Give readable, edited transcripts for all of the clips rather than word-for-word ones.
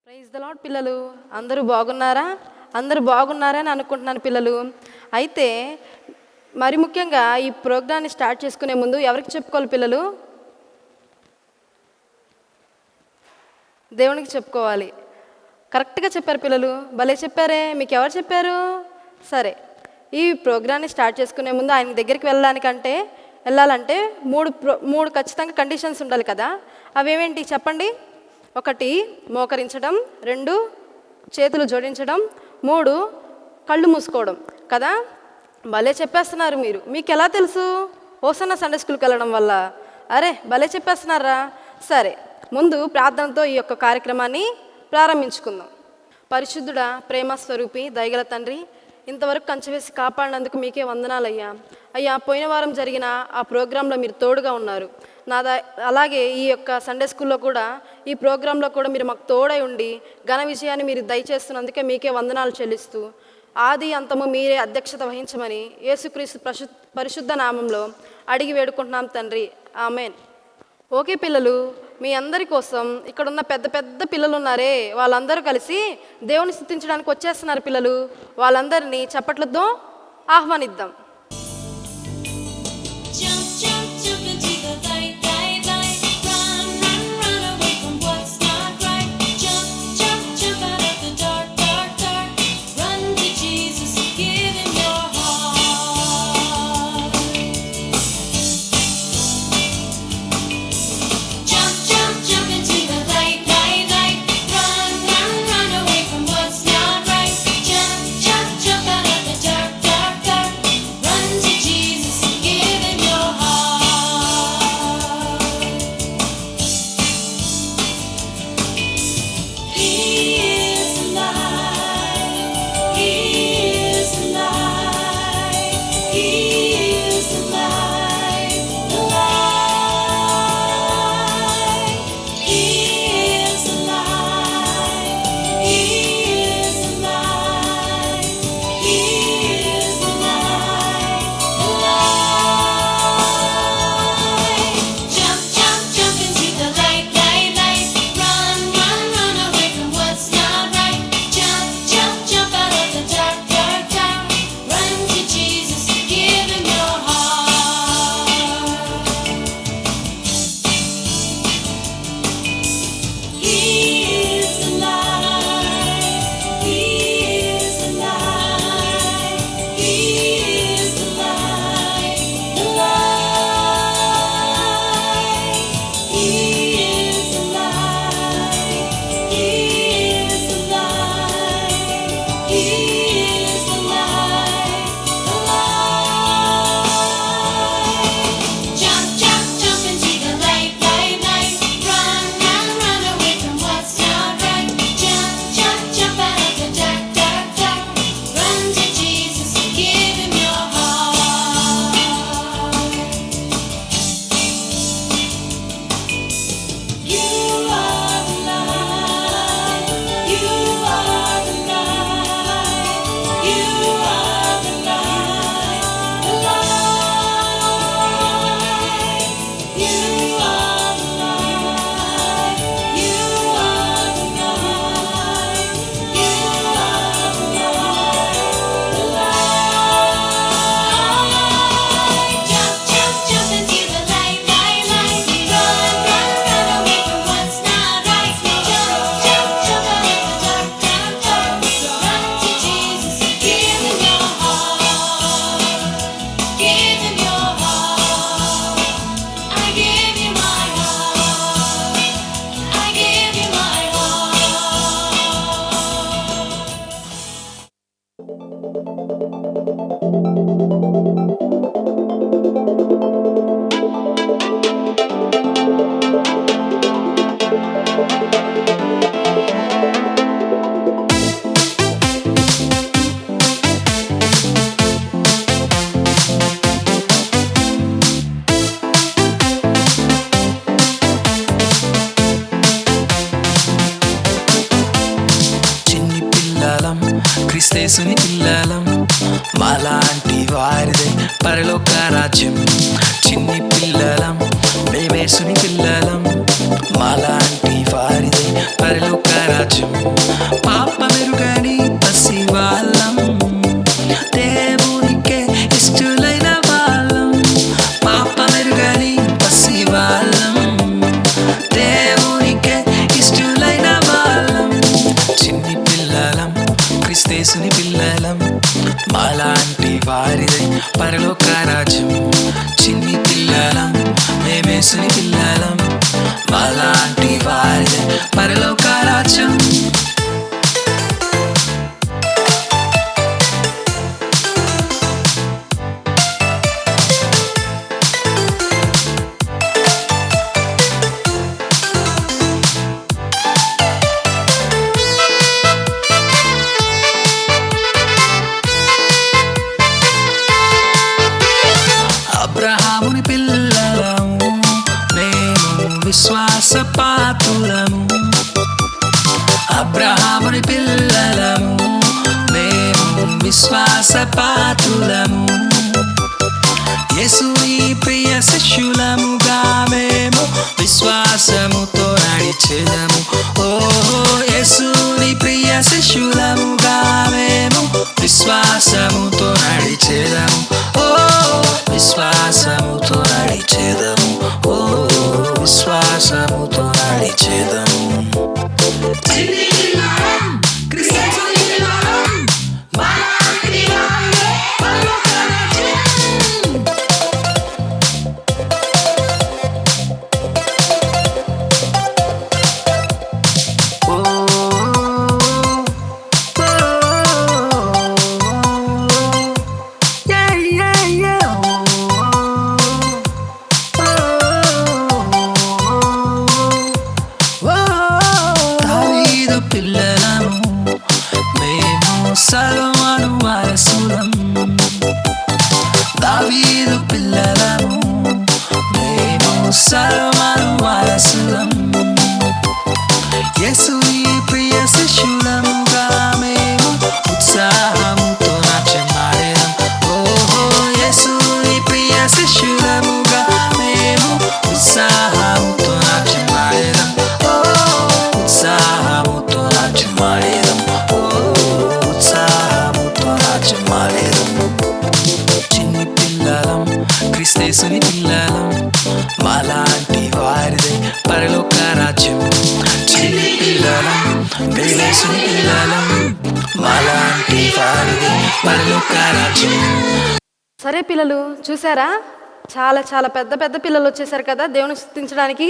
Praise the lord పిల్లలు, అందరూ బాగున్నారా? అందరూ బాగున్నారని అనుకుంటున్నాను పిల్లలు. అయితే మరి ముఖ్యంగా ఈ ప్రోగ్రాన్ని స్టార్ట్ చేసుకునే ముందు ఎవరికి చెప్పుకోవాలి పిల్లలు? దేవునికి చెప్పుకోవాలి. కరెక్ట్గా చెప్పారు పిల్లలు, భలే చెప్పారే. మీకు ఎవరు చెప్పారు? సరే, ఈ ప్రోగ్రాన్ని స్టార్ట్ చేసుకునే ముందు ఆయన దగ్గరికి వెళ్ళాలంటే మూడు ఖచ్చితంగా కండిషన్స్ ఉండాలి కదా. అవేమేంటి చెప్పండి? 1 మోకరించడం, 2 చేతులు జోడించడం, 3 కళ్ళు మూసుకోవడం కదా. భలే చెప్పేస్తున్నారు మీరు. మీకు ఎలా తెలుసు? హోసన్నా సండే స్కూల్కి వెళ్ళడం వల్ల. అరే భలే చెప్పేస్తున్నారా. సరే, ముందు ప్రార్థనతో ఈ యొక్క కార్యక్రమాన్ని ప్రారంభించుకుందాం. పరిశుద్ధుడా, ప్రేమ స్వరూపి, దయగల తండ్రి, ఇంతవరకు కంచెవేసి కాపాడినందుకు మీకే వందనాలయ్యా. అయ్యా, పోయిన వారం జరిగిన ఆ ప్రోగ్రాంలో మీరు తోడుగా ఉన్నారు. అలాగే ఈ యొక్క సండే స్కూల్లో కూడా, ఈ ప్రోగ్రాంలో కూడా మీరు మాకు తోడై ఉండి ఘన విజయాన్ని మీరు దయచేస్తున్నందుకే మీకే వందనాలు చెల్లిస్తూ, ఆది అంతము మీరే అధ్యక్షత వహించమని యేసుక్రీస్తు పరిశుద్ధ నామంలో అడిగి వేడుకుంటున్నాం తండ్రి, ఆమెన్. ఓకే పిల్లలు, మీ అందరి కోసం ఇక్కడున్న పెద్ద పెద్ద పిల్లలు ఉన్నారే, వాళ్ళందరూ కలిసి దేవుని స్తుతించడానికి వచ్చేస్తున్నారు పిల్లలు. వాళ్ళందరినీ చప్పట్లతో ఆహ్వానిద్దాం. క్రీస్తేసుని పిల్లలం, మాలాంటి వారిదే పరలోక రాజ్యం. చిన్ని పిల్లలం, మేమేసుని పిల్లలం, మాలాంటి వారిదే పరలోక రాజ్యం. పాప మెరుగని పసి వాళ్ళం, దేవునికే ఇష్టలైన వాళ్ళం. పాప మెరుగని పసి వాళ్ళం, దేవునికే ఇష్టలైన వాళ్ళం. చిన్ని పిల్లలం, క్రీస్తేసుని పిల్లలం, మాలాంటి వారిదే పరలోక రాజ్యం. చిన్ని పిల్లలం, మేమేసుని పిల్లలం, మాలాంటి వారిదే పరలోక రాజ్యం. అబ్రహాముని పిల్లలము మేము విశ్వాస పాత్రులము. అబ్రహాముని పిల్లలము మేము విశ్వాస పాత్రులము. యేసుని ప్రియ శిష్యులముగా మేము విశ్వాసముతో నడిచెదము. ఓహో, యేసుని ప్రియ శిష్యులముగా మేము విశ్వాసముతో నడిచెదము. ఓ విశ్వాసముతో నడిచెదము. ఓ విశ్వాసముతో నడిచెదము. దావీదు పిల్లలము మేము సొలొమోను వారసులం. దావీదు పిల్లలము మేము సొలొమోను వారసులం. యేసుని ప్రియ శిష్యులముగా మేము ఉత్సాహముతో నాట్యమాడెదం. ఓహో, యేసుని ప్రియ శిష్యులముగా మేము ఉత్సాహముతో నాట్యమాడెదం. ఓ ఉత్సాహముతో నాట్యమాడెదం. ఓ ఉత్సాహముతో నాట్యమాడెదం. చిన్ని పిల్లలం, క్రీస్తేసుని పిల్లలం, మాలాంటి వారిదే పరలోక రాజ్యం. చిన్ని పిల్లలం, క్రీస్తేసుని పిల్లలం, మాలాంటి వారిదే పరలోక రాజ్యం. సరే పిల్లలు, చూసారా? చాలా చాలా పెద్ద పెద్ద పిల్లలు వచ్చేసారు కదా దేవుని స్తుతించడానికి.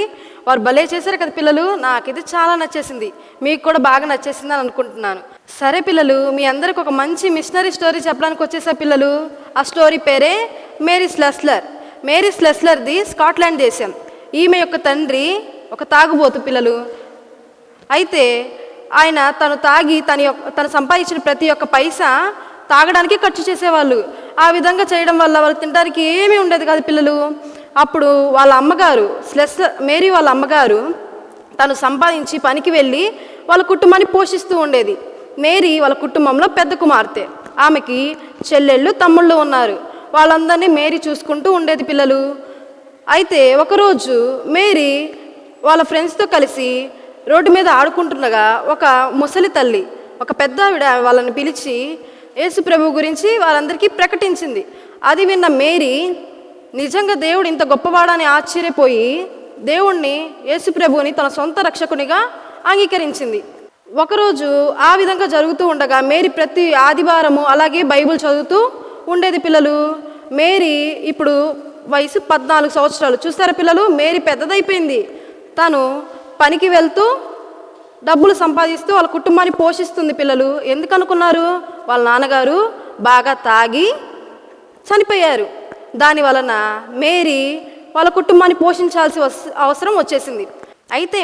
వారు భలే చేశారు కదా పిల్లలు. నాకైతే చాలా నచ్చేసింది, మీకు కూడా బాగా నచ్చేసింది అని అనుకుంటున్నాను. సరే పిల్లలు, మీ అందరికి ఒక మంచి మిషనరీ స్టోరీ చెప్పడానికి వచ్చేసా పిల్లలు. ఆ స్టోరీ పేరే మేరీ స్లెస్లర్. మేరీ స్లెస్లర్ది స్కాట్లాండ్ దేశం. ఈమె యొక్క తండ్రి ఒక తాగుబోతు పిల్లలు. అయితే ఆయన తను తాగి తను సంపాదించిన ప్రతి ఒక్క పైసా తాగడానికి ఖర్చు చేసేవాళ్ళు. ఆ విధంగా చేయడం వల్ల వాళ్ళు తినడానికి ఏమీ ఉండేది కాదు పిల్లలు. అప్పుడు వాళ్ళ అమ్మగారు మేరీ వాళ్ళ అమ్మగారు తను సంపాదించి పనికి వెళ్ళి వాళ్ళ కుటుంబాన్ని పోషిస్తూ ఉండేది. మేరీ వాళ్ళ కుటుంబంలో పెద్ద కుమార్తె. ఆమెకి చెల్లెళ్ళు తమ్ముళ్ళు ఉన్నారు. వాళ్ళందరినీ మేరీ చూసుకుంటూ ఉండేది పిల్లలు. అయితే ఒకరోజు మేరీ వాళ్ళ ఫ్రెండ్స్తో కలిసి రోడ్డు మీద ఆడుకుంటుండగా ఒక ముసలి తల్లి, ఒక పెద్ద ఆవిడ వాళ్ళని పిలిచి యేసు ప్రభు గురించి వాళ్ళందరికీ ప్రకటించింది. అది విన్న మేరీ నిజంగా దేవుడు ఇంత గొప్పవాడని ఆశ్చర్యపోయి దేవుణ్ణి, యేసు ప్రభుని తన సొంత రక్షకునిగా అంగీకరించింది. ఒకరోజు ఆ విధంగా జరుగుతూ ఉండగా మేరీ ప్రతి ఆదివారము అలాగే బైబిల్ చదువుతూ ఉండేది పిల్లలు. మేరీ ఇప్పుడు వయసు 14 సంవత్సరాలు. చూస్తారా పిల్లలు, మేరీ పెద్దదైపోయింది. తను పనికి వెళ్తూ డబ్బులు సంపాదిస్తూ వాళ్ళ కుటుంబాన్ని పోషిస్తుంది పిల్లలు. ఎందుకు అనుకున్నారు? వాళ్ళ నాన్నగారు బాగా తాగి చనిపోయారు. దాని వలన మేరీ వాళ్ళ కుటుంబాన్ని పోషించాల్సి అవసరం వచ్చేసింది. అయితే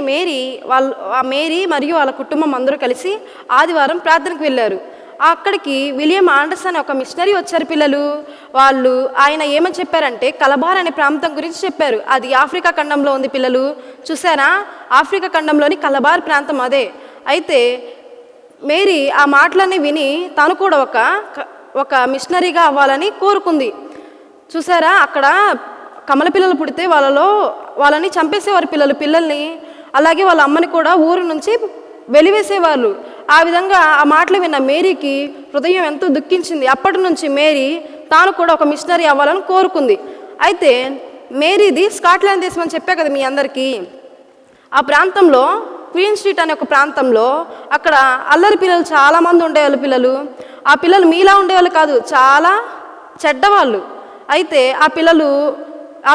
మేరీ మరియు వాళ్ళ కుటుంబం అందరూ కలిసి ఆదివారం ప్రార్థనకు వెళ్ళారు. అక్కడికి విలియం ఆండర్సన్ అనే ఒక మిషనరీ వచ్చారు పిల్లలు. ఆయన ఏమని చెప్పారంటే కలబార్ అనే ప్రాంతం గురించి చెప్పారు. అది ఆఫ్రికా ఖండంలో ఉంది పిల్లలు. చూసారా, ఆఫ్రికా ఖండంలోని కలబార్ ప్రాంతం అదే. అయితే మేరీ ఆ మాటలన్నీ విని తను కూడా ఒక మిషనరీగా అవ్వాలని కోరుకుంది. చూసారా, అక్కడ కమల పిల్లలు పుడితే వాళ్ళని చంపేసేవారు పిల్లల్ని. అలాగే వాళ్ళ అమ్మని కూడా ఊరు నుంచి వెలివేసేవాళ్ళు. ఆ విధంగా ఆ మాటలు విన్న మేరీకి హృదయం ఎంతో దుఃఖించింది. అప్పటి నుంచి మేరీ తాను కూడా ఒక మిషనరీ అవ్వాలని కోరుకుంది. అయితే మేరీది స్కాట్లాండ్ దేశం అని చెప్పా కదా మీ అందరికీ. ఆ ప్రాంతంలో క్వీన్ స్ట్రీట్ అనే ఒక ప్రాంతంలో అక్కడ అల్లరి పిల్లలు చాలామంది ఉండేవాళ్ళు. ఆ పిల్లలు మీలా ఉండేవాళ్ళు కాదు, చాలా చెడ్డవాళ్ళు. అయితే ఆ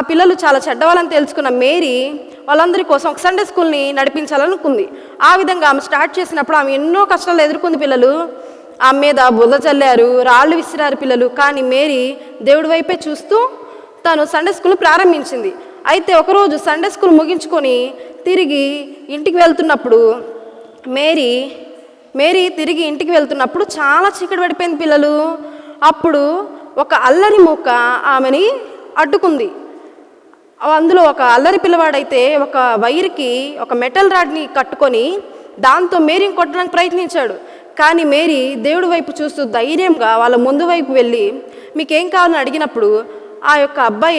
పిల్లలు చాలా చెడ్డవాళ్ళని తెలుసుకున్న మేరీ వాళ్ళందరి కోసం ఒక సండే స్కూల్ని నడిపించాలనుకుంది. ఆ విధంగా ఆమె స్టార్ట్ చేసినప్పుడు ఆమె ఎన్నో కష్టాలు ఎదుర్కొంది. ఆమె మీద బుల్ల చల్లారు, రాళ్ళు విసిరారు పిల్లలు. కానీ మేరీ దేవుడి వైపే చూస్తూ తను సండే స్కూల్ ప్రారంభించింది. అయితే ఒకరోజు సండే స్కూల్ ముగించుకొని తిరిగి ఇంటికి వెళ్తున్నప్పుడు మేరీ తిరిగి ఇంటికి వెళ్తున్నప్పుడు చాలా చీకటి పడిపోయింది. అప్పుడు ఒక అల్లరి మూక ఆమెని అడ్డుకుంది. అందులో ఒక అల్లరి పిల్లవాడైతే ఒక వైర్కి ఒక మెటల్ రాడ్ని కట్టుకొని దాంతో మేరీని కొట్టడానికి ప్రయత్నించాడు. కానీ మేరీ దేవుడి వైపు చూస్తూ ధైర్యంగా వాళ్ళ ముందు వైపు వెళ్ళి మీకేం కావాలని అడిగినప్పుడు ఆ అబ్బాయి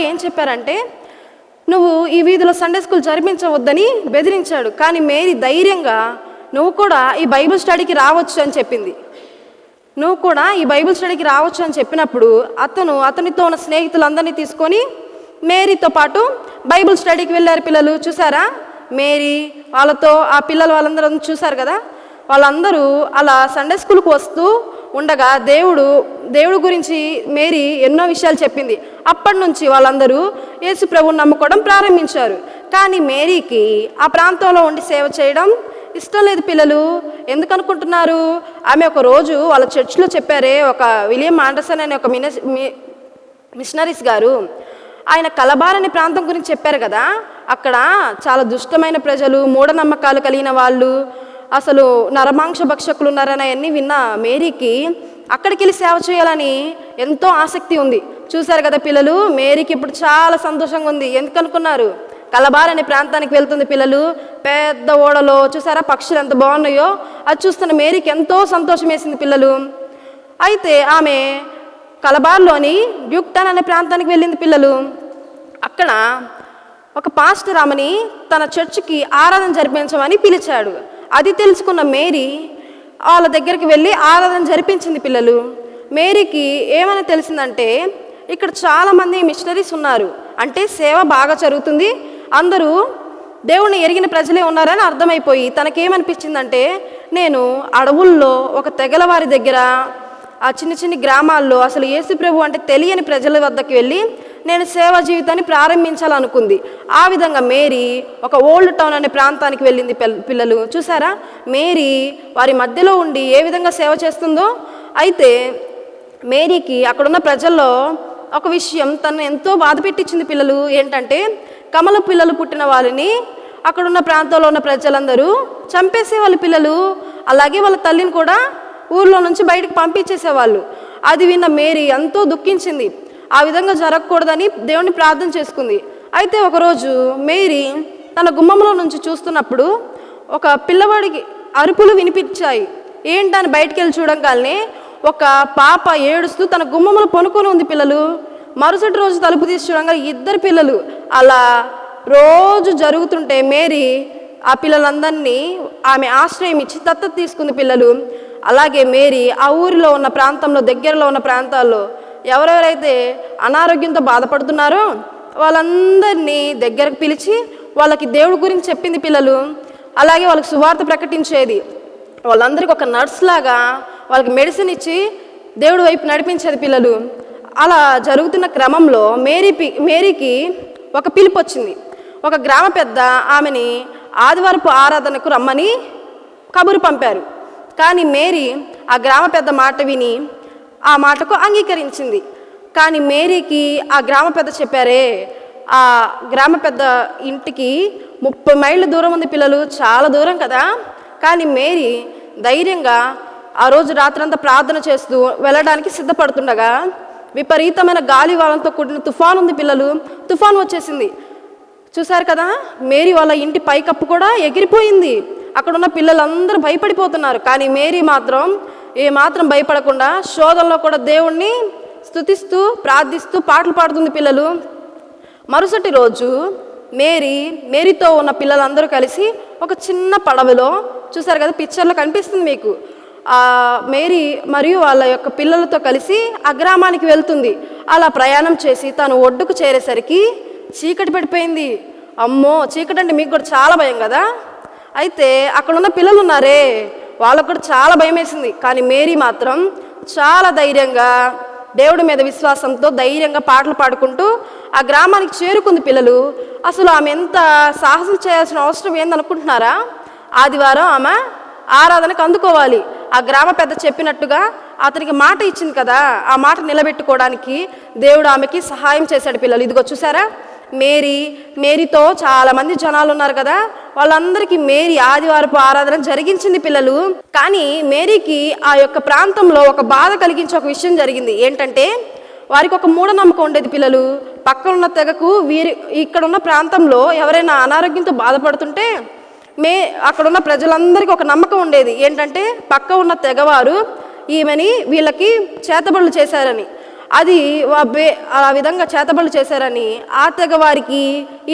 ఏం చెప్పారంటే నువ్వు ఈ వీధిలో సండే స్కూల్ జరిపించవద్దని బెదిరించాడు. కానీ మేరీ ధైర్యంగా నువ్వు కూడా ఈ బైబిల్ స్టడీకి రావచ్చు అని చెప్పినప్పుడు అతనితో ఉన్న స్నేహితులందరినీ తీసుకొని మేరీతో పాటు బైబిల్ స్టడీకి వెళ్ళారు. చూసారా, మేరీ వాళ్ళతో ఆ వాళ్ళందరూ చూశారు కదా. వాళ్ళందరూ అలా సండే స్కూల్కి వస్తూ ఉండగా దేవుడు గురించి మేరీ ఎన్నో విషయాలు చెప్పింది. అప్పటి నుంచి వాళ్ళందరూ యేసు ప్రభువుని నమ్ముకోవడం ప్రారంభించారు. కానీ మేరీకి ఆ ప్రాంతంలో ఉండి సేవ చేయడం ఇష్టం లేదు. ఎందుకు అనుకుంటున్నారు? ఆమె ఒక రోజు వాళ్ళ చర్చ్లో చెప్పారే, ఒక విలియం ఆండర్సన్ అనే ఒక మిషనరీస్ గారు, ఆయన కలబార్ అనే ప్రాంతం గురించి చెప్పారు కదా. అక్కడ చాలా దుష్టమైన ప్రజలు, మూఢనమ్మకాలు కలిగిన వాళ్ళు, అసలు నరమాంస భక్షకులు ఉన్నారని అవన్నీ విన్న మేరీకి అక్కడికి వెళ్ళి సేవ చేయాలని ఎంతో ఆసక్తి ఉంది. చూశారు కదా పిల్లలు, మేరీకి ఇప్పుడు చాలా సంతోషంగా ఉంది. ఎందుకు అనుకున్నారు? కలబార్ అనే ప్రాంతానికి వెళ్తుంది. పెద్ద ఓడలో చూసారా పక్షులు ఎంత బాగున్నాయో, అది చూస్తున్న మేరీకి ఎంతో సంతోషం వేసింది. అయితే ఆమె కలబార్లోని డ్యూక్టన్ అనే ప్రాంతానికి వెళ్ళింది. అక్కడ ఒక పాస్టర్ ఆమెని తన చర్చికి ఆరాధన జరిపించమని పిలిచాడు. అది తెలుసుకున్న మేరీ వాళ్ళ దగ్గరికి వెళ్ళి ఆరాధన జరిపించింది. మేరీకి ఏమైనా తెలిసిందంటే ఇక్కడ చాలామంది మిషనరీస్ ఉన్నారు, అంటే సేవ బాగా జరుగుతుంది, అందరూ దేవుణ్ణి ఎరిగిన ప్రజలే ఉన్నారని అర్థమైపోయి తనకేమనిపించిందంటే నేను అడవుల్లో ఒక తెగలవారి దగ్గర ఆ చిన్న గ్రామాల్లో అసలు యేసు ప్రభు అంటే తెలియని ప్రజల వద్దకు వెళ్ళి నేను సేవా జీవితాన్ని ప్రారంభించాలనుకుంది. ఆ విధంగా మేరీ ఒక ఓల్డ్ టౌన్ అనే ప్రాంతానికి వెళ్ళింది. చూసారా, మేరీ వారి మధ్యలో ఉండి ఏ విధంగా సేవ చేస్తుందో. అయితే మేరీకి అక్కడున్న ప్రజల్లో ఒక విషయం తను ఎంతో బాధ పెట్టించింది. ఏంటంటే కమల పిల్లలు పుట్టిన వాళ్ళని అక్కడున్న ప్రాంతంలో ఉన్న ప్రజలందరూ చంపేసేవాళ్ళు. అలాగే వాళ్ళ తల్లిని కూడా ఊర్లో నుంచి బయటకు పంపించేసేవాళ్ళు. అది విన్న మేరీ ఎంతో దుఃఖించింది. ఆ విధంగా జరగకూడదని దేవుని ప్రార్థన చేసుకుంది. అయితే ఒకరోజు మేరీ తన గుమ్మంలో నుంచి చూస్తున్నప్పుడు ఒక పిల్లవాడికి అరుపులు వినిపించాయి. ఏంటని బయటికి వెళ్ళి చూడగానే ఒక పాప ఏడుస్తూ తన గుమ్మంలో పనుకొని ఉంది. మరుసటి రోజు తలుపు తీసి చూడగా 2 పిల్లలు. అలా రోజు జరుగుతుంటే మేరీ ఆ పిల్లలందరినీ ఆమె ఆశ్రయం ఇచ్చి దత్తత తీసుకుంది. అలాగే మేరీ ఆ ఊరిలో ఉన్న ప్రాంతంలో దగ్గరలో ఉన్న ప్రాంతాల్లో ఎవరెవరైతే అనారోగ్యంతో బాధపడుతున్నారో వాళ్ళందరినీ దగ్గరకు పిలిచి వాళ్ళకి దేవుడి గురించి చెప్పింది. అలాగే వాళ్ళకి సువార్త ప్రకటించేది. వాళ్ళందరికీ ఒక నర్స్ లాగా వాళ్ళకి మెడిసిన్ ఇచ్చి దేవుడి వైపు నడిపించేది. అలా జరుగుతున్న క్రమంలో మేరీకి ఒక పిలుపు వచ్చింది. ఒక గ్రామ పెద్ద ఆమెని ఆదివారపు ఆరాధనకు రమ్మని కబురు పంపారు. కానీ మేరీ ఆ గ్రామ పెద్ద మాట విని ఆ మాటకు అంగీకరించింది. కానీ మేరీకి ఆ గ్రామ పెద్ద చెప్పారే, ఆ గ్రామ పెద్ద ఇంటికి 30 మైళ్ళ దూరం ఉంది. చాలా దూరం కదా. కానీ మేరీ ధైర్యంగా ఆ రోజు రాత్రంతా ప్రార్థన చేస్తూ వెళ్ళడానికి సిద్ధపడుతుండగా విపరీతమైన గాలి వాలంతో కూడిన తుఫాను ఉంది. తుఫాను వచ్చేసింది. చూశారు కదా, మేరీ వాళ్ళ ఇంటి పైకప్పు కూడా ఎగిరిపోయింది. అక్కడున్న పిల్లలందరూ భయపడిపోతున్నారు. కానీ మేరీ మాత్రం ఏమాత్రం భయపడకుండా శోధనలో కూడా దేవుణ్ణి స్తుతిస్తూ ప్రార్థిస్తూ పాటలు పాడుతుంది. మరుసటి రోజు మేరీతో ఉన్న పిల్లలందరూ కలిసి ఒక చిన్న పడవలో, చూసారు కదా పిక్చర్లో కనిపిస్తుంది మీకు, మేరీ మరియు వాళ్ళ యొక్క పిల్లలతో కలిసి ఆ గ్రామానికి వెళ్తుంది. అలా ప్రయాణం చేసి తను ఒడ్డుకు చేరేసరికి చీకటి పడిపోయింది. అమ్మో, చీకటి అంటే మీకు కూడా చాలా భయం కదా. అయితే అక్కడ ఉన్న పిల్లలు ఉన్నారే, వాళ్ళకు కూడా చాలా భయం వేసింది. కానీ మేరీ మాత్రం చాలా ధైర్యంగా, దేవుడి మీద విశ్వాసంతో ధైర్యంగా పాటలు పాడుకుంటూ ఆ గ్రామానికి చేరుకుంది. పిల్లలు అసలు ఆమె ఎంత సాహసం చేయాల్సిన అవసరం ఏందనుకుంటున్నారా? ఆదివారం ఆమె ఆరాధనకు అందుకోవాలి. ఆ గ్రామ పెద్ద చెప్పినట్టుగా అతనికి మాట ఇచ్చింది కదా, ఆ మాట నిలబెట్టుకోవడానికి దేవుడు ఆమెకి సహాయం చేశాడు. పిల్లలు ఇదిగో చూసారా, మేరీతో చాలామంది జనాలు ఉన్నారు కదా, వాళ్ళందరికీ మేరీ ఆదివారపు ఆరాధన జరిగించింది. పిల్లలు కానీ మేరీకి ఆ యొక్క ప్రాంతంలో ఒక బాధ కలిగించే ఒక విషయం జరిగింది. ఏంటంటే వారికి ఒక మూఢనమ్మకం ఉండేది. పిల్లలు పక్కనున్న తెగకు ఇక్కడున్న ప్రాంతంలో ఎవరైనా అనారోగ్యంతో బాధపడుతుంటే అక్కడున్న ప్రజలందరికీ ఒక నమ్మకం ఉండేది. ఏంటంటే పక్క ఉన్న తెగవారు ఈమెని వీళ్ళకి చేతబడులు చేశారని, అది ఆ విధంగా చేతబడులు చేశారని ఆ తెగవారికి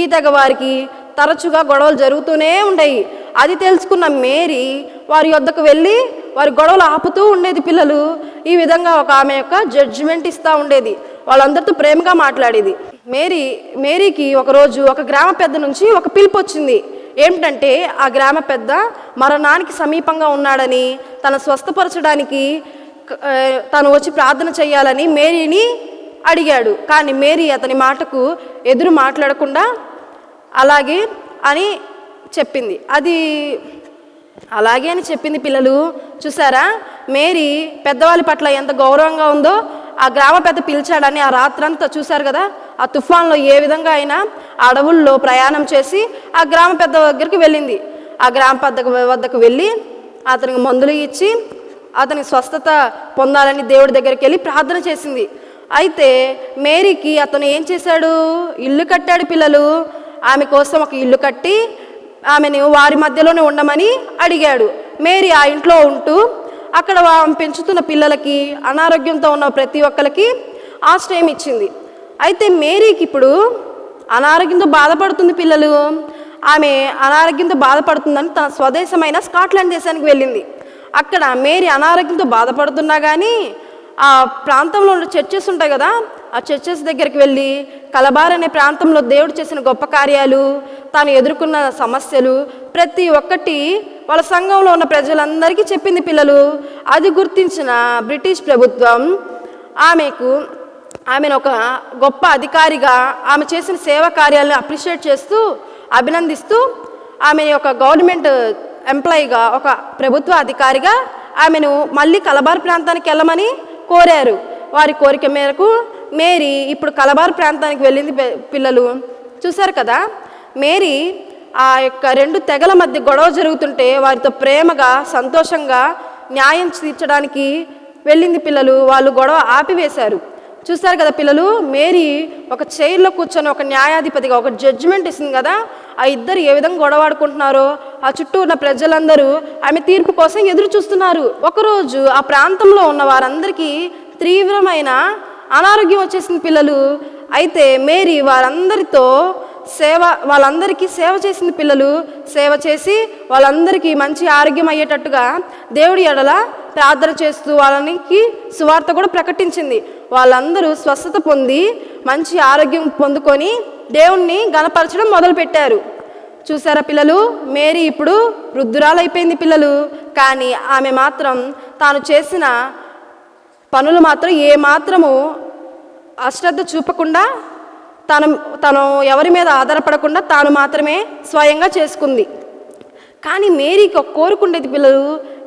ఈ తెగవారికి తరచుగా గొడవలు జరుగుతూనే ఉండేవి. అది తెలుసుకున్న మేరీ వారి వద్దకు వెళ్ళి వారి గొడవలు ఆపుతూ ఉండేది. పిల్లలు ఈ విధంగా ఆమె యొక్క జడ్జిమెంట్ ఇస్తూ ఉండేది. వాళ్ళందరితో ప్రేమగా మాట్లాడేది. మేరీకి ఒకరోజు ఒక గ్రామ పెద్ద నుంచి ఒక పిలుపు వచ్చింది. ఏమిటంటే ఆ గ్రామ పెద్ద మరణానికి సమీపంగా ఉన్నాడని, తను స్వస్థపరచడానికి తను వచ్చి ప్రార్థన చేయాలని మేరీని అడిగాడు. కానీ మేరీ అతని మాటకు ఎదురు మాట్లాడకుండా అలాగే అని చెప్పింది. అలాగే అని చెప్పింది. పిల్లలు చూసారా, మేరీ పెద్దవాళ్ళ పట్ల ఎంత గౌరవంగా ఉందో. ఆ గ్రామ పెద్ద పిలిచాడని ఆ రాత్రంతా చూశారు కదా, ఆ తుఫాన్లో ఏ విధంగా అయినా అడవుల్లో ప్రయాణం చేసి ఆ గ్రామ పెద్ద దగ్గరికి వెళ్ళింది. ఆ గ్రామ పెద్ద వద్దకు వెళ్ళి అతనికి మందులు ఇచ్చి అతనికి స్వస్థత పొందాలని దేవుడి దగ్గరికి వెళ్ళి ప్రార్థన చేసింది. అయితే మేరీకి అతను ఏం చేశాడు, ఇల్లు కట్టాడు. పిల్లలు ఆమె కోసం ఒక ఇల్లు కట్టి ఆమెను వారి మధ్యలోనే ఉండమని అడిగాడు. మేరీ ఆ ఇంట్లో ఉంటూ అక్కడ పెంచుతున్న పిల్లలకి, అనారోగ్యంతో ఉన్న ప్రతి ఒక్కరికి ఆశ్రయం ఇచ్చింది. అయితే మేరీకి ఇప్పుడు అనారోగ్యంతో బాధపడుతుంది. పిల్లలు ఆమె అనారోగ్యంతో బాధపడుతుందని తన స్వదేశమైన స్కాట్లాండ్ దేశానికి వెళ్ళింది. అక్కడ మేరీ అనారోగ్యంతో బాధపడుతున్నా కానీ ఆ ప్రాంతంలో ఉన్న చర్చెస్ ఉంటాయి కదా, ఆ చర్చెస్ దగ్గరికి వెళ్ళి కలబార్ అనే ప్రాంతంలో దేవుడు చేసిన గొప్ప కార్యాలు, తాను ఎదుర్కొన్న సమస్యలు ప్రతి ఒక్కటి వాళ్ళ సంఘంలో ఉన్న ప్రజలందరికీ చెప్పింది. పిల్లలు అది గుర్తించిన బ్రిటిష్ ప్రభుత్వం ఆమెను ఒక గొప్ప అధికారిగా, ఆమె చేసిన సేవా కార్యాలను అప్రిషియేట్ చేస్తూ అభినందిస్తూ ఆమెని ఒక గవర్నమెంట్ ఎంప్లాయీగా, ఒక ప్రభుత్వ అధికారిగా ఆమెను మళ్ళీ కలబార్ ప్రాంతానికి వెళ్ళమని కోరారు. వారి కోరిక మేరకు మేరీ ఇప్పుడు కలబార్ ప్రాంతానికి వెళ్ళింది. పిల్లలు చూశారు కదా, మేరీ ఆ యొక్క రెండు తెగల మధ్య గొడవ జరుగుతుంటే వారితో ప్రేమగా సంతోషంగా న్యాయం తీర్చడానికి వెళ్ళింది. పిల్లలు వాళ్ళు గొడవ ఆపివేశారు. చూశారు కదా పిల్లలు, మేరీ ఒక చైర్లో కూర్చొని ఒక న్యాయాధిపతిగా ఒక జడ్జిమెంట్ ఇస్తుంది కదా, ఆ ఇద్దరు ఏ విధంగా గొడవాడుకుంటున్నారో ఆ చుట్టూ ఉన్న ప్రజలందరూ ఆమె తీర్పు కోసం ఎదురు చూస్తున్నారు. ఒకరోజు ఆ ప్రాంతంలో ఉన్న వారందరికీ తీవ్రమైన అనారోగ్యం వచ్చేసింది. పిల్లలు అయితే మేరీ వాళ్ళందరికీ సేవ చేసింది. పిల్లలు సేవ చేసి వాళ్ళందరికీ మంచి ఆరోగ్యం అయ్యేటట్టుగా దేవుడి ఎడల ప్రార్థన చేస్తూ వాళ్ళకి సువార్త కూడా ప్రకటించింది. వాళ్ళందరూ స్వస్థత పొంది మంచి ఆరోగ్యం పొందుకొని దేవుణ్ణి గణపరచడం మొదలుపెట్టారు. చూసారా పిల్లలు, మేరీ ఇప్పుడు వృద్ధురాలైపోయింది. పిల్లలు కానీ ఆమె మాత్రం తాను చేసిన పనులు మాత్రం ఏ మాత్రము అశ్రద్ధ చూపకుండా, తను ఎవరి మీద ఆధారపడకుండా తాను మాత్రమే స్వయంగా చేసుకుంది. కానీ మేరీకి ఒక కోరుకుండేది. పిల్లలు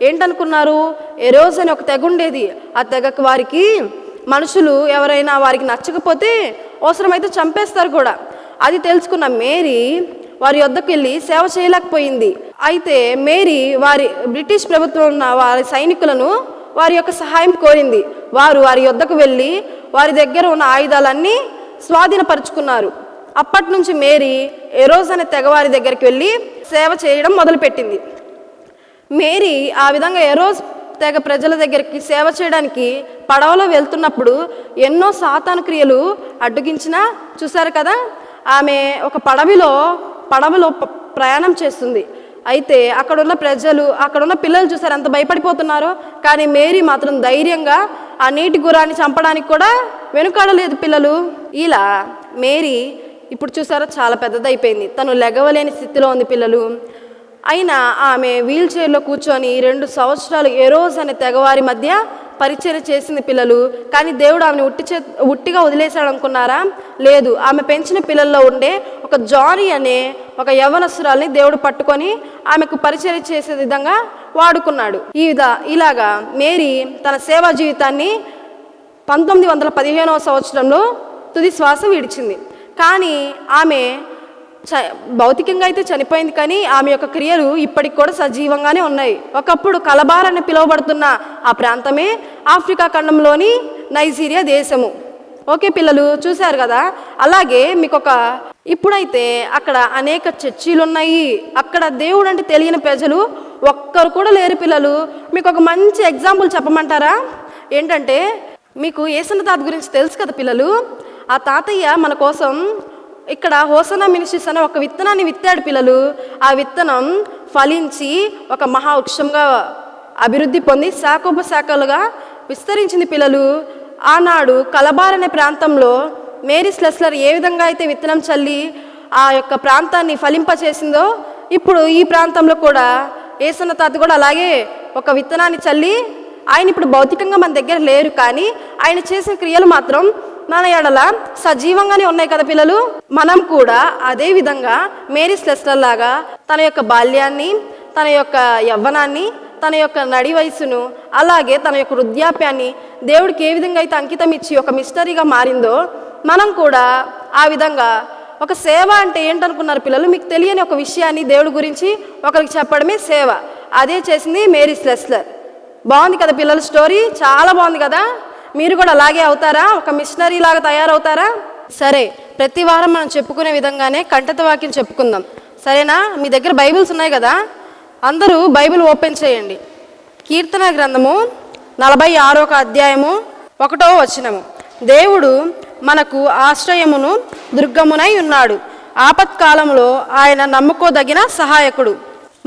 ఏంటనుకున్నారు, ఎరోజ్ అని ఒక తెగ ఉండేది. ఆ తెగకు వారికి మనుషులు ఎవరైనా వారికి నచ్చకపోతే అవసరమైతే చంపేస్తారు కూడా. అది తెలుసుకున్న మేరీ వారి వద్దకు వెళ్ళి సేవ చేయలేకపోయింది. అయితే మేరీ బ్రిటిష్ ప్రభుత్వం ఉన్న వారి సైనికులను వారి యొక్క సహాయం కోరింది. వారి వద్దకు వెళ్ళి వారి దగ్గర ఉన్న ఆయుధాలన్నీ స్వాధీనపరుచుకున్నారు. అప్పటి నుంచి మేరీ ఎరోజ్ అనే తెగవారి దగ్గరికి వెళ్ళి సేవ చేయడం మొదలుపెట్టింది. మేరీ ఆ విధంగా ఎరోజ్ తెగ ప్రజల దగ్గరికి సేవ చేయడానికి పడవలో వెళ్తున్నప్పుడు ఎన్నో సాతాను క్రియలు అడ్డగించినా చూశారు కదా, ఆమె ఒక పడవలో ప్రయాణం చేస్తుంది. అయితే అక్కడున్న ప్రజలు, అక్కడున్న పిల్లలు చూసారు ఎంత భయపడిపోతున్నారో. కానీ మేరీ మాత్రం ధైర్యంగా ఆ నీటి గుర్రాన్ని చంపడానికి కూడా వెనుకాడలేదు పిల్లలు. ఇలా మేరీ ఇప్పుడు చూసారో చాలా పెద్దదైపోయింది, తను లెగవలేని స్థితిలో ఉంది పిల్లలు. అయినా ఆమె వీల్ చైర్లో కూర్చొని 2 సంవత్సరాలు ఎరోజ్ అనే తెగవారి మధ్య పరిచర్య చేసింది పిల్లలు. కానీ దేవుడు ఆమెను ఉట్టిగా వదిలేశాడు అనుకున్నారా? లేదు. ఆమె పెంచిన పిల్లల్లో ఉండే ఒక జానీ అనే ఒక యవ్వనస్తురాల్ని దేవుడు పట్టుకొని ఆమెకు పరిచర్య చేసే విధంగా వాడుకున్నాడు. ఇలాగా మేరీ తన సేవా జీవితాన్ని 1915వ సంవత్సరంలో తుది శ్వాస విడిచింది. కానీ ఆమె భౌతికంగా అయితే చనిపోయింది, కానీ ఆమె యొక్క క్రియలు ఇప్పటికి కూడా సజీవంగానే ఉన్నాయి. ఒకప్పుడు కలబార్ అని పిలువబడుతున్న ఆ ప్రాంతమే ఆఫ్రికా ఖండంలోని నైజీరియా దేశము. ఓకే పిల్లలు, చూశారు కదా. అలాగే మీకు ఇప్పుడైతే అక్కడ అనేక చర్చిలు ఉన్నాయి. అక్కడ దేవుడు అంటే తెలియని ప్రజలు ఒక్కరు కూడా లేరు పిల్లలు. మీకు ఒక మంచి ఎగ్జాంపుల్ చెప్పమంటారా? ఏంటంటే, మీకు యేసన్న తాత గురించి తెలుసు కదా పిల్లలు. ఆ తాతయ్య మన కోసం ఇక్కడ హోసనా మినిస్ట్రీస్ అనే ఒక విత్తనాన్ని విత్తాడు పిల్లలు. ఆ విత్తనం ఫలించి ఒక మహా వృక్షంగా అభివృద్ధి పొంది శాఖోపశాఖలుగా విస్తరించింది పిల్లలు. ఆనాడు కలబార్ అనే ప్రాంతంలో మేరీ స్లెస్లర్ ఏ విధంగా అయితే విత్తనం చల్లి ఆ యొక్క ప్రాంతాన్ని ఫలింపచేసిందో, ఇప్పుడు ఈ ప్రాంతంలో కూడా యేసన్న తాత కూడా అలాగే ఒక విత్తనాన్ని చల్లి, ఆయన ఇప్పుడు భౌతికంగా మన దగ్గర లేరు, కానీ ఆయన చేసిన క్రియలు మాత్రం మన ఎడల సజీవంగానే ఉన్నాయి కదా పిల్లలు. మనం కూడా అదే విధంగా మేరీ స్లెస్లర్ లాగా తన యొక్క బాల్యాన్ని, తన యొక్క యవ్వనాన్ని, తన యొక్క నడి వయసును, అలాగే తన యొక్క వృద్ధాప్యాన్ని దేవుడికి ఏ విధంగా అయితే అంకితం ఇచ్చి ఒక మిస్టరీగా మారిందో, మనం కూడా ఆ విధంగా ఒక సేవ అంటే ఏంటనుకున్నారు పిల్లలు? మీకు తెలియని ఒక విషయాన్ని దేవుడి గురించి ఒకరికి చెప్పడమే సేవ. అదే చేసింది మేరీ స్లెస్లర్. బాగుంది కదా పిల్లల స్టోరీ? చాలా బాగుంది కదా. మీరు కూడా అలాగే అవుతారా? ఒక మిషనరీ లాగా తయారవుతారా? సరే, ప్రతి వారం మనం చెప్పుకునే విధంగానే కంటత వాక్యం చెప్పుకుందాం, సరేనా? మీ దగ్గర బైబిల్స్ ఉన్నాయి కదా, అందరూ బైబిల్ ఓపెన్ చేయండి. కీర్తన గ్రంథము 46వ అధ్యాయము 1వ వచనము. దేవుడు మనకు ఆశ్రయమును దుర్గమునై ఉన్నాడు, ఆపత్కాలంలో ఆయన నమ్ముకోదగిన సహాయకుడు.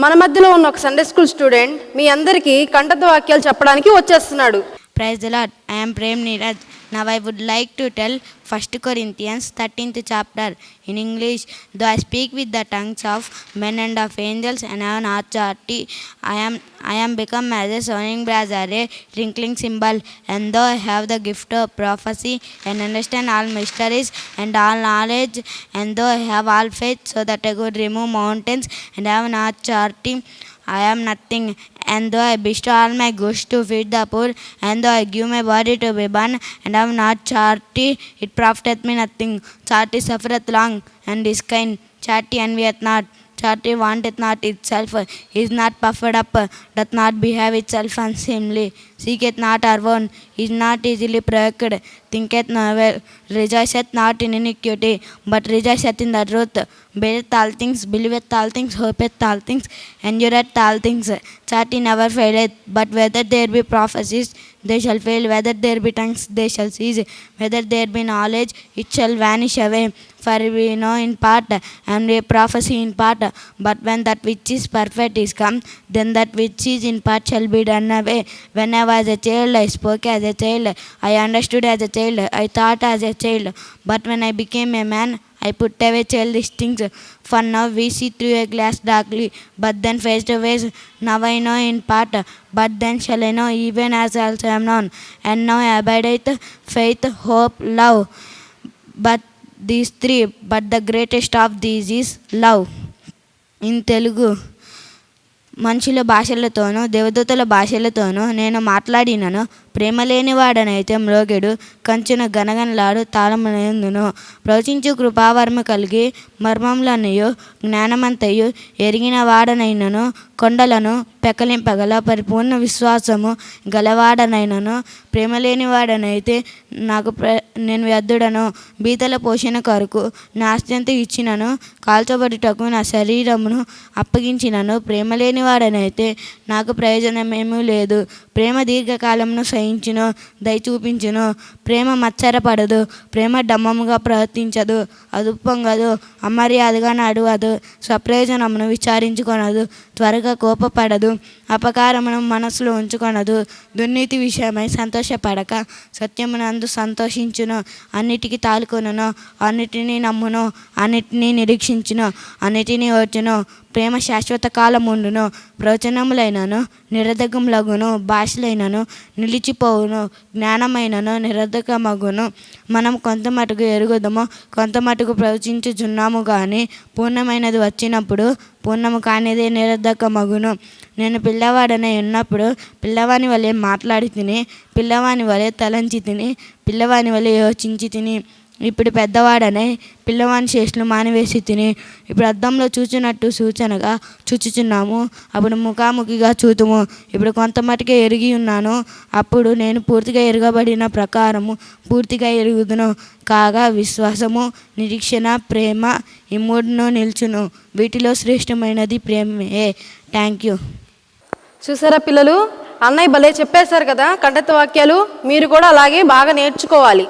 మన మధ్యలో ఉన్న ఒక సండే స్కూల్ స్టూడెంట్ మీ అందరికీ కంటత వాక్యాలు చెప్పడానికి వచ్చేస్తున్నాడు. Praise the Lord. I am Prem Niraj. Now I would like to tell 1 Corinthians 13th chapter in English. Though I speak with the tongues of men and of angels and have not charity, I am become as a sounding brass or a tinkling cymbal. And though I have the gift of prophecy and understand all mysteries and all knowledge, and though I have all faith so that I could remove mountains and have not charity, I am nothing. And though I bestow all my goods to feed the poor, and though I give my body to be burned, and have not charity, it profiteth me nothing. Charity suffereth long, and is kind. Charity envieth not. Charity wanteth not itself, is not puffed up, doth not behave itself unseemly, seeketh not her own, is not easily provoked, thinketh no well, rejoiceth not in iniquity, but rejoiceth in the truth, beareth all things, believeth all things, hopeth all things, endureth all things. Charity never faileth. But whether there be prophecies, they shall fail. Whether there be tongues, they shall cease. Whether there be knowledge, it shall vanish away. For we know in part, and we prophesy in part. But when that which is perfect is come, then that which is in part shall be done away. When I was a child, I spoke as a child, I understood as a child, I thought as a child. But when I became a man, I put away childish things. For now we see through a glass darkly, but then face to face. Now I know in part, but then shall I know even as also am known. And now abideth faith, hope, love. But these three, but the greatest of these is love. In Telugu, మనుషుల భాషలతోనూ దేవదూతల భాషలతోనూ నేను మాట్లాడినను, ప్రేమ లేనివాడనైతే మ్రోగెడు, కంచున గనగనలాడు తాళమునందును. ప్రవచించు కృపావర్మ కలిగి మర్మములన్నయు జ్ఞానమంతయు ఎరిగిన వాడనైనను, కొండలను పెకలింపగల పరిపూర్ణ విశ్వాసము గలవాడనైనను, ప్రేమ లేనివాడనైతే నేను వ్యర్థుడను. బీతల పోషణ కొరకు నా ఆస్తింత ఇచ్చినను, కాల్చబడుటకు నా శరీరమును అప్పగించినను, ప్రేమ లేనివాడనైతే నాకు ప్రయోజనమేమీ లేదు. ప్రేమ దీర్ఘకాలమును సహించును, దయ చూపించును. ప్రేమ మత్సరపడదు, ప్రేమ డమ్మముగా ప్రవర్తించదు, అదుపొంగదు, అమర్యాదగా నడవదు, స్వప్రయోజనమును విచారించుకొనదు, త్వరగా కోపపడదు, అపకారమును మనసులో ఉంచుకొనదు, దుర్నీతి విషయమై సంతోషపడక సత్యమునందు సంతోషించును, అన్నిటికీ తాలుకొనును, అన్నిటినీ నమ్మును, అన్నిటినీ నిరీక్షించును, అన్నిటినీ ఓర్చును. ప్రేమ శాశ్వత కాలముండును, ప్రవచనములైనను నిరర్ధకములగును, భాషలైనను నిలిచిపోవును, జ్ఞానమైనను నిరర్ధకమగును. మనం కొంత మటుకు ఎరుగుదము, కొంత మటుకు ప్రవచించుచున్నాము కానీ పూర్ణమైనది వచ్చినప్పుడు పూర్ణము కానిదే నిరర్ధకమగును. నేను పిల్లవాడనే ఉన్నప్పుడు పిల్లవాని వలె మాట్లాడి తిని, పిల్లవాని వలె తలంచి తిని, పిల్లవాని వలె యోచించి తిని. ఇప్పుడు పెద్దవాడనే పిల్లవాని చేష్టలు మానివేసి తిని, ఇప్పుడు అద్దంలో చూచినట్టు సూచనగా చూచుచున్నాము, అప్పుడు ముఖాముఖిగా చూతుము. ఇప్పుడు కొంత మటుకే ఎరిగి ఉన్నాను, అప్పుడు నేను పూర్తిగా ఎరగబడిన ప్రకారము పూర్తిగా ఎరుగుదును. కాగా విశ్వాసము, నిరీక్షణ, ప్రేమ ఈ మూడును నిల్చును. వీటిలో శ్రేష్టమైనది ప్రేమే. Thank you. చూసారా పిల్లలు, అన్నయ్య భలే చెప్పేశారు కదా కంఠత వాక్యాలు. మీరు కూడా అలాగే బాగా నేర్చుకోవాలి.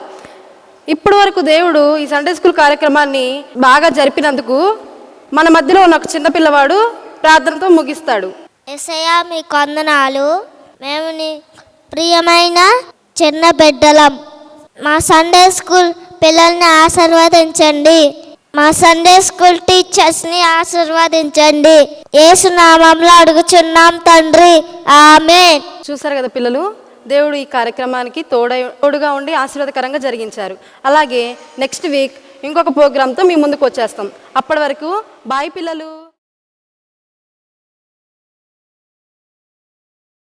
ఇప్పటి వరకు దేవుడు ఈ సండే స్కూల్ కార్యక్రమాన్ని బాగా జరిపినందుకు మన మధ్యలో ఉన్న ఒక చిన్న పిల్లవాడు ప్రార్థనతో ముగిస్తాడు. యేసయ్యా మీకు వందనాలు. మేము నీ ప్రియమైన చిన్న బిడ్డలం. మా సండే స్కూల్ పిల్లల్ని ఆశీర్వదించండి. మా సండే స్కూల్ టీచర్స్ని ఆశీర్వదించండి. యేసు నామములో అడుగుచున్నాం తండ్రి, ఆమేన్. చూసారు కదా పిల్లలు, దేవుడు ఈ కార్యక్రమానికి తోడుగా ఉండి ఆశీర్వాదకరంగా జరిగించారు. అలాగే నెక్స్ట్ వీక్ ఇంకొక ప్రోగ్రామ్తో మీ ముందుకు వచ్చేస్తాం. అప్పటి వరకు బాయ్ పిల్లలు.